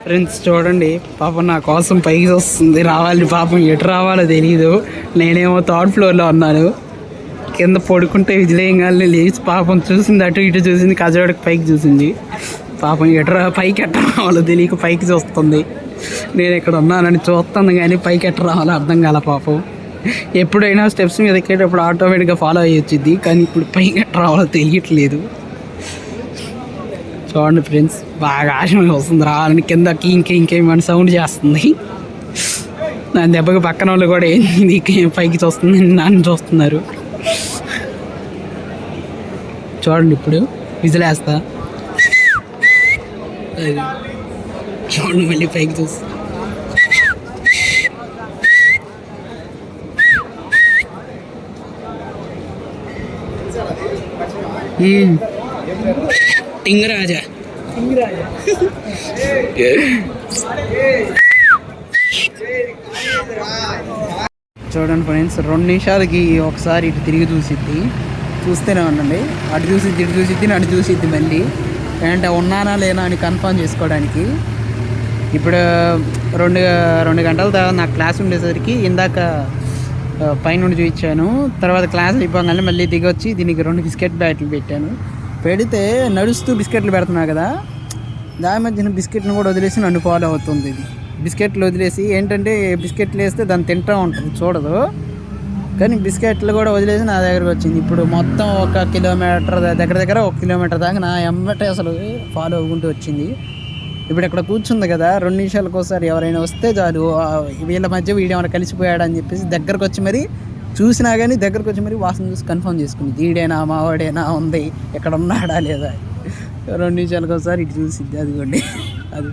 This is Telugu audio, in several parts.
ఫ్రెండ్స్ చూడండి, పాపం నా కోసం పైకి వస్తుంది, రావాలి. పాపం ఎటు రావాలో తెలియదు. నేనేమో థర్డ్ ఫ్లోర్లో ఉన్నాను. కింద పడుకుంటే విజయలింగాల్ని లేచి పాపం చూసింది, అటు ఇటు చూసింది, కజవాడికి పైకి చూసింది. పాపం పైకి ఎట్ట రావాలో తెలియక పైకి చూస్తుంది. నేను ఇక్కడ ఉన్నానని చూస్తాను కానీ పైకి ఎట్ట రావాలో అర్థం కాల. పాపం ఎప్పుడైనా స్టెప్స్ మీద ఎక్కేటప్పుడు ఆటోమేటిక్గా ఫాలో అయ్యి వచ్చింది, కానీ ఇప్పుడు పైకి ఎట్ట రావాలో తెలియట్లేదు. చూడండి ఫ్రెండ్స్, బాగా ఆశయం వస్తుంది రావాలని. కిందకి ఇంకేమని సౌండ్ చేస్తుంది. నా దెబ్బకి పక్కన వాళ్ళు కూడా ఏంది పైకి చూస్తుంది, నన్ను చూస్తున్నారు. చూడండి ఇప్పుడు విజిలేస్తా. చూడండి మళ్ళీ పైకి చూస్తా. టింగరాజా చూడండి ఫ్రెండ్స్, 2 నిమిషాలకి ఒకసారి ఇటు తిరిగి చూస్తూనే ఉండండి. అటు చూసిద్ది, ఇటు చూసిద్ది, నన్ను చూసిద్ది మళ్ళీ. అంటే ఉన్నానా లేనా అని కన్ఫర్మ్ చేసుకోవడానికి. ఇప్పుడు 2 గంటల తర్వాత నాకు క్లాస్ ఉండేసరికి ఇందాక పైనుండి చూపించాను. తర్వాత క్లాస్ అయిపోగానే మళ్ళీ దిగొచ్చి దీనికి 2 బిస్కెట్ ప్యాకెట్లు పెట్టాను. పెడితే నడుస్తూ బిస్కెట్లు పెడుతున్నా కదా, దాని మధ్యన బిస్కెట్ని కూడా వదిలేసి నన్ను ఫాలో అవుతుంది. ఇది బిస్కెట్లు వదిలేసి ఏంటంటే బిస్కెట్లు వేస్తే దాన్ని తింటూ ఉంటుంది, చూడదు. కానీ బిస్కెట్లు కూడా వదిలేసి నా దగ్గరకు వచ్చింది. ఇప్పుడు మొత్తం 1 కిలోమీటర్ దగ్గర 1 కిలోమీటర్ దాకా నా ఎమ్మటే అసలు ఫాలో అవ్వుకుంటూ వచ్చింది. ఇప్పుడు ఇక్కడ కూర్చుంది కదా, 2 నిమిషాలకు ఒకసారి ఎవరైనా వస్తే చాలు, వీళ్ళ మధ్య వీడేమైనా కలిసిపోయాడని చెప్పేసి దగ్గరకు వచ్చి మరి చూసినా కానీ దగ్గరకు వచ్చి మరి వాసన చూసి కన్ఫర్మ్ చేసుకుంది. ఈడేనా మావాడేనా ఉంది, ఇక్కడ ఉన్నాడా లేదా. 2 నిమిషాలకు ఒకసారి ఇటు చూసిద్ది. అదిగోండి, అది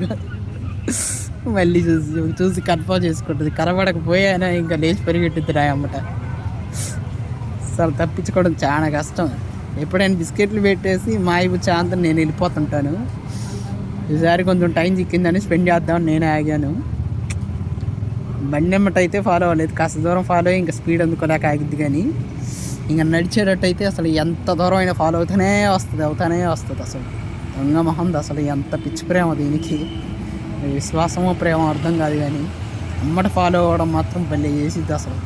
మళ్ళీ చూసి కన్ఫర్మ్ చేసుకుంటుంది. కనబడకపోయానా ఇంకా లేచి పరిగెట్టుద్ది రాయమ్మట. అసలు తప్పించుకోవడం చాలా కష్టం. ఎప్పుడైనా బిస్కెట్లు పెట్టేసి మా ఇవి చాంతం నేను వెళ్ళిపోతుంటాను. ఈసారి కొంచెం టైం చిక్కిందని స్పెండ్ చేద్దామని నేనే ఆగాను. బండి ఎమ్మట అయితే ఫాలో అవ్వలేదు, కాస్త దూరం ఫాలో అయ్యి ఇంకా స్పీడ్ అందుకోలేక ఆగిద్ది. కానీ ఇంకా నడిచేటట్టయితే అసలు ఎంత దూరం అయినా ఫాలో అవుతూనే వస్తుంది. అసలు దొంగ మొహంది. అసలు ఎంత పిచ్చి ప్రేమ దీనికి, విశ్వాసమో ప్రేమ అర్థం కాదు. కానీ అమ్మట ఫాలో అవ్వడం మాత్రం భలే చేసిద్ది అసలు.